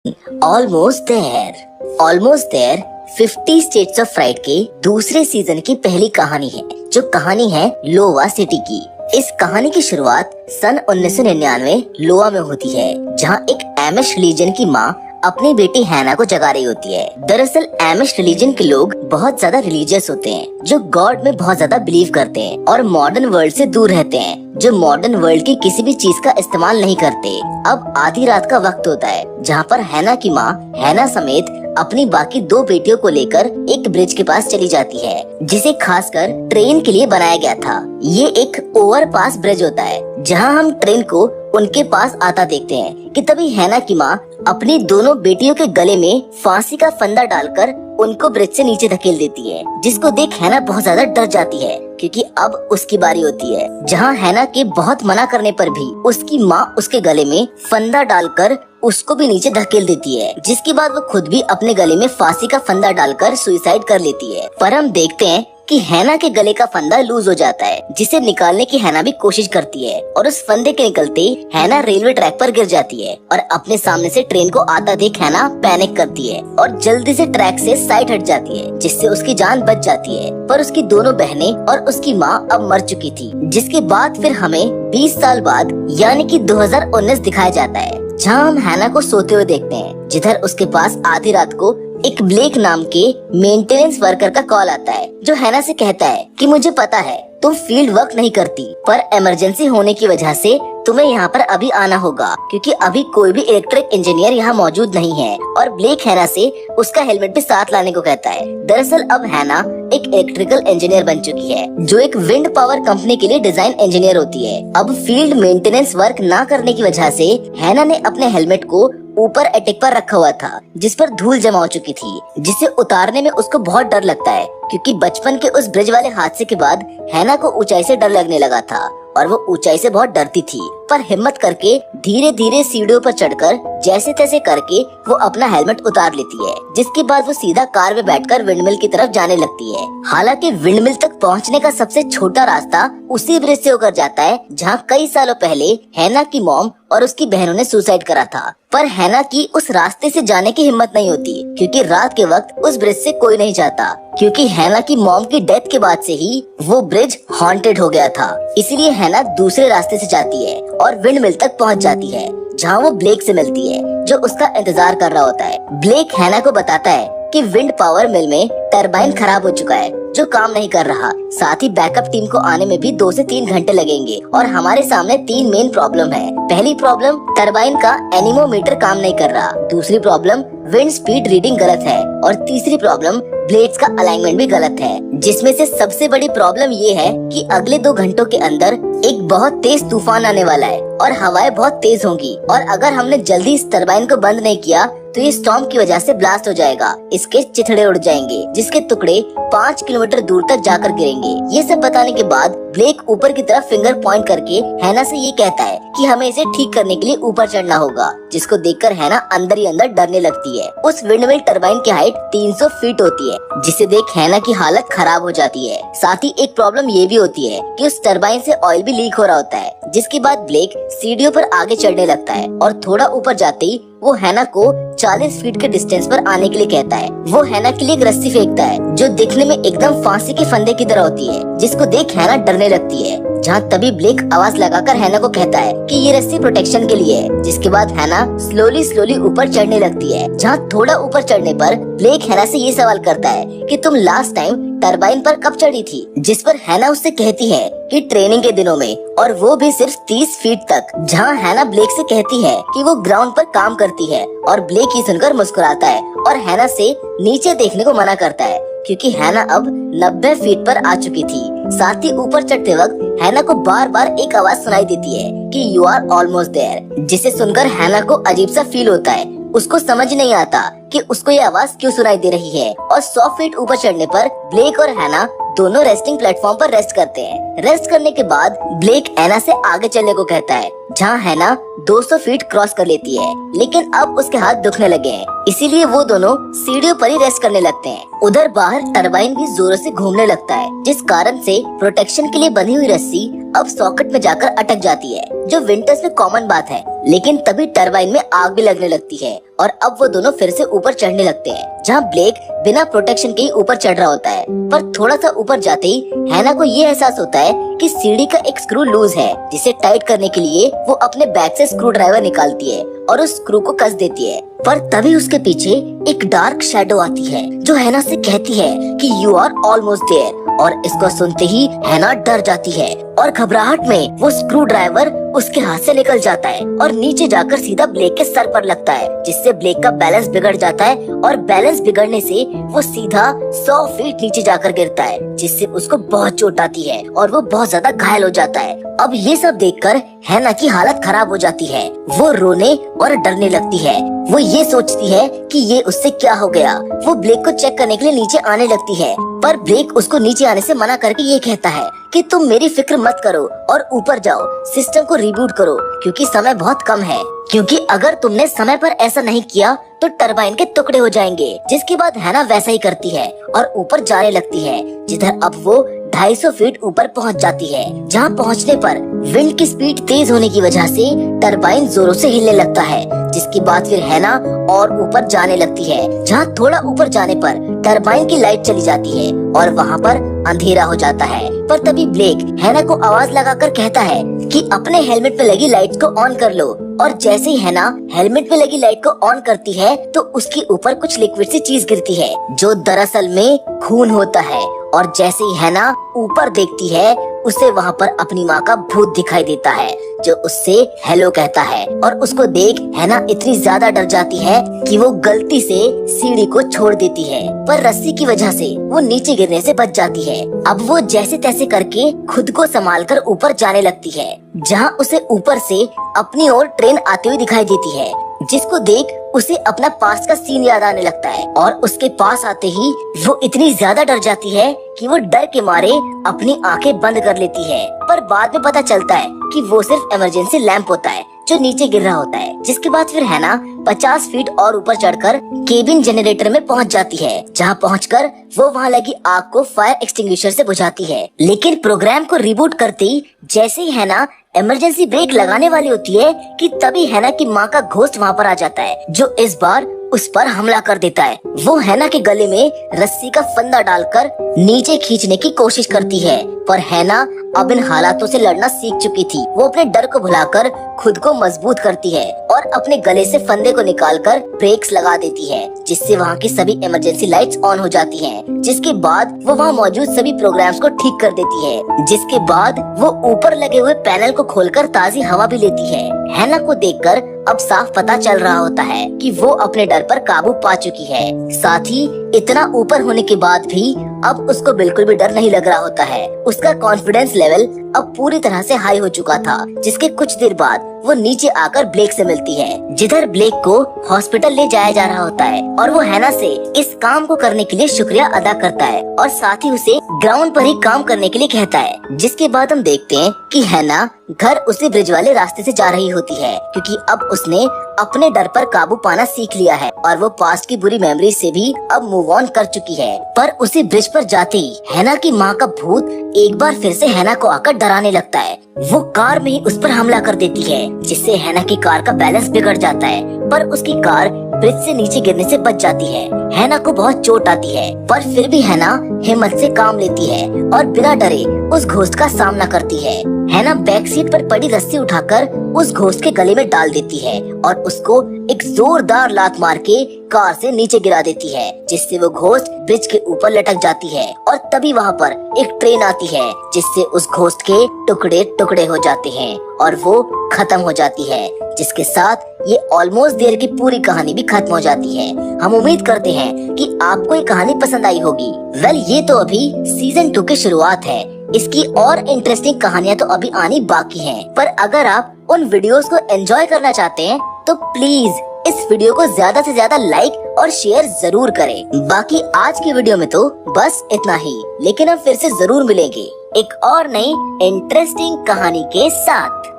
Almost there. Almost there 50 states of fried के दूसरे season की पहली कहानी है, जो कहानी है लोवा सिटी की। इस कहानी की शुरुआत सन 1999 लोवा में होती है, जहां एक एमिश रिलीजन की माँ अपनी बेटी हैना को जगा रही होती है। दरअसल एमिश रिलीजन के लोग बहुत ज्यादा रिलीजियस होते हैं, जो गॉड में बहुत ज्यादा बिलीव करते हैं और मॉडर्न वर्ल्ड से दूर रहते हैं, जो मॉडर्न वर्ल्ड की किसी भी चीज का इस्तेमाल नहीं करते। अब आधी रात का वक्त होता है, जहाँ पर हैना की माँ हैना समेत अपनी बाकी दो बेटियों को लेकर एक ब्रिज के पास चली जाती है, जिसे खासकर ट्रेन के लिए बनाया गया था। ये एक ओवरपास ब्रिज होता है, जहाँ हम ट्रेन को उनके पास आता देखते हैं कि तभी हैना की माँ अपनी दोनों बेटियों के गले में फांसी का फंदा डालकर उनको ब्रिज से नीचे धकेल देती है, जिसको देख हैना बहुत ज्यादा डर जाती है, क्योंकि अब उसकी बारी होती है। जहाँ हैना के बहुत मना करने पर भी उसकी माँ उसके गले में फंदा डालकर उसको भी नीचे धकेल देती है, जिसके बाद वो खुद भी अपने गले में फांसी का फंदा डालकर सुसाइड कर लेती है। पर हम देखते हैं कि हैना के गले का फंदा लूज हो जाता है, जिसे निकालने की हैना भी कोशिश करती है, और उस फंदे के निकलते ही हैना रेलवे ट्रैक पर गिर जाती है और अपने सामने से ट्रेन को आता देख हैना पैनिक करती है और जल्दी से ट्रैक से साइड हट जाती है, जिससे उसकी जान बच जाती है। पर उसकी दोनों बहनें और उसकी माँ अब मर चुकी थी, जिसके बाद फिर हमें 20 साल बाद यानी कि 2019 दिखाया जाता है, जहाँ हम हैना को सोते हुए देखते हैं, जिधर उसके पास आधी रात को एक ब्लेक नाम के मेंटेनेंस वर्कर का कॉल आता है, जो हैना से कहता है कि मुझे पता है तुम फील्ड वर्क नहीं करती, पर इमरजेंसी होने की वजह से तुम्हें यहाँ पर अभी आना होगा, क्योंकि अभी कोई भी इलेक्ट्रिक इंजीनियर यहाँ मौजूद नहीं है। और ब्लेक हैना से उसका हेलमेट भी साथ लाने को कहता है। दरअसल अब हैना एक इलेक्ट्रिकल इंजीनियर बन चुकी है, जो एक विंड पावर कंपनी के लिए डिजाइन इंजीनियर होती है। अब फील्ड मेंटेनेंस वर्क न करने की वजह से हैना ने अपने हेलमेट को ऊपर अटैक पर रखा हुआ था, जिस पर धूल जमा हो चुकी थी, जिसे उतारने में उसको बहुत डर लगता है, क्योंकि बचपन के उस ब्रिज वाले हादसे के बाद हैना को ऊंचाई से डर लगने लगा था और वो ऊंचाई से बहुत डरती थी। पर हिम्मत करके धीरे धीरे सीढ़ियों पर चढ़कर जैसे तैसे करके वो अपना हेलमेट उतार लेती है, जिसके बाद वो सीधा कार में बैठकर विंडमिल की तरफ जाने लगती है। हालांकि विंडमिल तक पहुंचने का सबसे छोटा रास्ता उसी ब्रिज से होकर जाता है, जहां कई सालों पहले हैना की मॉम और उसकी बहनों ने सुसाइड करा था। पर हैना की उस रास्ते से जाने की हिम्मत नहीं होती, क्योंकि रात के वक्त उस ब्रिज से कोई नहीं जाता, क्योंकि हैना की मॉम की डेथ के बाद से ही वो ब्रिज हॉन्टेड हो गया था। इसीलिए हैना दूसरे रास्ते से जाती है और विंडमिल तक पहुंच जाती है, जहां वो ब्लेक से मिलती है, जो उसका इंतजार कर रहा होता है। ब्लेक हैना को बताता है कि विंड पावर मिल में टरबाइन खराब हो चुका है, जो काम नहीं कर रहा। साथ ही बैकअप टीम को आने में भी 2 से 3 घंटे लगेंगे और हमारे सामने 3 मेन प्रॉब्लम है। पहली प्रॉब्लम, टरबाइन का एनीमोमीटर काम नहीं कर रहा। दूसरी प्रॉब्लम, विंड स्पीड रीडिंग गलत है। और तीसरी प्रॉब्लम, ब्लेड्स का अलाइनमेंट भी गलत है। जिसमें से सबसे बड़ी प्रॉब्लम ये है कि अगले 2 घंटों के अंदर एक बहुत तेज तूफान आने वाला है और हवाएं बहुत तेज होंगी, और अगर हमने जल्दी इस टरबाइन को बंद नहीं किया तो ये स्टॉर्म की वजह से ब्लास्ट हो जाएगा। इसके चिथड़े उड़ जाएंगे, जिसके टुकड़े 5 किलोमीटर दूर तक जाकर गिरेंगे। ये सब बताने के बाद ब्लेक ऊपर की तरफ फिंगर पॉइंट करके हैना से ये कहता है कि हमें इसे ठीक करने के लिए ऊपर चढ़ना होगा, जिसको देखकर हैना अंदर ही अंदर डरने लगती है। उस विंडमिल टरबाइन की हाइट 300 फीट होती है, जिसे देख हैना की हालत खराब हो जाती है। साथ ही एक प्रॉब्लम ये भी होती है कि उस टरबाइन से ऑयल भी लीक हो रहा होता है, जिसके बाद ब्लेक सीढ़ियों पर आगे चढ़ने लगता है और थोड़ा ऊपर जाते ही वो हैना को 40 फीट के डिस्टेंस पर आने के लिए कहता है। वो हैना के लिए एक रस्सी फेंकता है, जो दिखने में एकदम फांसी के फंदे की तरह होती है, जिसको देख हैना डरने लगती है। जहाँ तभी ब्लेक आवाज लगाकर हैना को कहता है कि ये रस्सी प्रोटेक्शन के लिए है। जिसके बाद हैना स्लोली ऊपर चढ़ने लगती है। जहाँ थोड़ा ऊपर चढ़ने पर ब्लेक हैना से ये सवाल करता है कि तुम लास्ट टाइम टरबाइन पर कब चढ़ी थी, जिस पर हैना उससे कहती है कि ट्रेनिंग के दिनों में, और वो भी सिर्फ 30 फीट तक। जहाँ हैना ब्लेक से कहती है कि वो ग्राउंड पर काम करती है, और ब्लेक ही सुनकर मुस्कुराता है और हैना से नीचे देखने को मना करता है, क्योंकि हैना अब 90 फीट पर आ चुकी थी। साथ ही ऊपर चढ़ते वक्त हैना को बार बार एक आवाज सुनाई देती है कि यू आर ऑलमोस्ट देयर, जिसे सुनकर हैना को अजीब सा फील होता है। उसको समझ नहीं आता कि उसको ये आवाज क्यों सुनाई दे रही है। और 100 फीट ऊपर चढ़ने पर ब्लेक और हैना दोनों रेस्टिंग प्लेटफॉर्म पर रेस्ट करते हैं। रेस्ट करने के बाद ब्लेक हैना से आगे चलने को कहता है, जहाँ हैना 200 फीट क्रॉस कर लेती है, लेकिन अब उसके हाथ दुखने लगे हैं, इसीलिए वो दोनों सीढ़ियों पर ही रेस्ट करने लगते हैं। उधर बाहर टरबाइन भी जोरों से घूमने लगता है, जिस कारण से प्रोटेक्शन के लिए बंधी हुई रस्सी अब सॉकेट में जाकर अटक जाती है, जो विंटर्स में कॉमन बात है। लेकिन तभी टरबाइन में आग भी लगने लगती है और अब वो दोनों फिर से ऊपर चढ़ने लगते हैं, जहाँ ब्लेक बिना प्रोटेक्शन के ही ऊपर चढ़ रहा होता है। पर थोड़ा सा ऊपर जाते ही हैना को ये एहसास होता है कि सीढ़ी का एक स्क्रू लूज है, जिसे टाइट करने के लिए वो अपने बैग से स्क्रू ड्राइवर निकालती है और उस स्क्रू को कस देती है। पर तभी उसके पीछे एक डार्क शैडो आती है, जो हैना से कहती है कि यू आर ऑलमोस्ट देयर। और इसको सुनते ही हैना डर जाती है और घबराहट में वो स्क्रू ड्राइवर उसके हाथ से निकल जाता है और नीचे जाकर सीधा ब्लेक के सर पर लगता है, जिससे ब्लेक का बैलेंस बिगड़ जाता है और बैलेंस बिगड़ने से वो सीधा 100 फीट नीचे जाकर गिरता है, जिससे उसको बहुत चोट आती है और वो बहुत ज्यादा घायल हो जाता है। अब ये सब देखकर हैना की हालत खराब हो जाती है। वो रोने और डरने लगती है। वो ये सोचती है कि ये उससे क्या हो गया। वो ब्लेक को चेक करने के लिए नीचे आने लगती है, पर ब्लेक उसको नीचे आने से मना करके ये कहता है कि तुम मेरी फिक्र मत करो और ऊपर जाओ, सिस्टम को रिबूट करो, क्योंकि समय बहुत कम है। क्योंकि अगर तुमने समय पर ऐसा नहीं किया तो टरबाइन के टुकड़े हो जाएंगे। जिसके बाद हैना वैसा ही करती है और ऊपर जाने लगती है, जिधर अब वो 250 फीट ऊपर पहुंच जाती है, जहां पहुंचने पर विंड की स्पीड तेज होने की वजह से टरबाइन जोरों से हिलने लगता है। जिसके बाद फिर हैना और ऊपर जाने लगती है, जहां थोड़ा ऊपर जाने पर टरबाइन की लाइट चली जाती है और वहां पर अंधेरा हो जाता है। पर तभी ब्लेक हैना को आवाज लगाकर कहता है कि अपने हेलमेट पे लगी लाइट को ऑन कर लो। और जैसे ही हैना हेलमेट में लगी लाइट को ऑन करती है तो उसके ऊपर कुछ लिक्विड सी चीज गिरती है, जो दरअसल में खून होता है। और जैसे ही हैना ऊपर देखती है, उसे वहाँ पर अपनी माँ का भूत दिखाई देता है, जो उससे हेलो कहता है। और उसको देख हैना इतनी ज्यादा डर जाती है कि वो गलती से सीढ़ी को छोड़ देती है, पर रस्सी की वजह से वो नीचे गिरने से बच जाती है। अब वो जैसे तैसे करके खुद को संभाल कर ऊपर जाने लगती है, जहाँ उसे ऊपर से अपनी ओर ट्रेन आती हुई दिखाई देती है, जिसको देख उसे अपना पास्ट का सीन याद आने लगता है। और उसके पास आते ही वो इतनी ज्यादा डर जाती है कि वो डर के मारे अपनी आंखें बंद कर लेती है। पर बाद में पता चलता है कि वो सिर्फ इमरजेंसी लैंप होता है, जो नीचे गिर रहा होता है। जिसके बाद फिर हैना 50 फीट और ऊपर चढ़कर केबिन जनरेटर में पहुंच जाती है, जहां पहुंचकर वो वहां लगी आग को फायर एक्सटिंग्विशर से बुझाती है। लेकिन प्रोग्राम को रिबूट करते ही जैसे ही हैना इमरजेंसी ब्रेक लगाने वाली होती है कि तभी हैना की माँ का घोस्ट वहाँ पर आ जाता है, जो इस बार उस पर हमला कर देता है। वो हैना के गले में रस्सी का फंदा डालकर नीचे खींचने की कोशिश करती है, पर हैना अब इन हालातों से लड़ना सीख चुकी थी। वो अपने डर को भुलाकर खुद को मजबूत करती है और अपने गले से फंदे को निकालकर ब्रेक्स लगा देती है, जिससे वहाँ की सभी इमरजेंसी लाइट्स ऑन हो जाती हैं। जिसके बाद वो वहाँ मौजूद सभी प्रोग्राम्स को ठीक कर देती है। जिसके बाद वो ऊपर लगे हुए पैनल को खोलकर ताजी हवा भी लेती है। हैना को देखकर अब साफ पता चल रहा होता है कि वो अपने डर पर काबू पा चुकी है। साथ ही इतना ऊपर होने के बाद भी अब उसको बिल्कुल भी डर नहीं लग रहा होता है। उसका कॉन्फिडेंस लेवल अब पूरी तरह से हाई हो चुका था। जिसके कुछ देर बाद वो नीचे आकर ब्लेक से मिलती है, जिधर ब्लेक को हॉस्पिटल ले जाया जा रहा होता है और वो हैना से इस काम को करने के लिए शुक्रिया अदा करता है और साथ ही उसे ग्राउंड पर ही काम करने के लिए कहता है। जिसके बाद हम देखते हैं कि हैना घर उसी ब्रिज वाले रास्ते से जा रही होती है, क्योंकि अब उसने अपने डर पर काबू पाना सीख लिया है और वो पास्ट की बुरी मेमोरी से भी अब मूव ऑन कर चुकी है। पर उसी ब्रिज पर जाते ही हैना की माँ का भूत एक बार फिर से हैना को आकर डराने लगता है। वो कार में ही उस पर हमला कर देती है, जिससे हैना की कार का बैलेंस बिगड़ जाता है, पर उसकी कार ब्रिज से नीचे गिरने से बच जाती है। हैना को बहुत चोट आती है, पर फिर भी हैना हिम्मत से काम लेती है और बिना डरे उस घोस्ट का सामना करती है। हैना बैक सीट पर पड़ी रस्सी उठाकर उस घोस्ट के गले में डाल देती है और उसको एक जोरदार लात मार के कार से नीचे गिरा देती है, जिससे वो घोस्ट ब्रिज के ऊपर लटक जाती है। और तभी वहाँ पर एक ट्रेन आती है, जिससे उस घोस्ट के टुकड़े टुकड़े हो जाते हैं और वो खत्म हो जाती है। जिसके साथ ये ऑलमोस्ट देयर की पूरी कहानी भी खत्म हो जाती है। हम उम्मीद करते हैं कि आपको ये कहानी पसंद आई होगी। वेल, ये तो अभी सीजन 2 की शुरुआत है। इसकी और इंटरेस्टिंग कहानियां तो अभी आनी बाकी हैं। पर अगर आप उन वीडियोस को एंजॉय करना चाहते हैं तो प्लीज इस वीडियो को ज्यादा से ज्यादा लाइक और शेयर जरूर करें। बाकी आज की वीडियो में तो बस इतना ही, लेकिन हम फिर से जरूर मिलेंगे एक और नई इंटरेस्टिंग कहानी के साथ।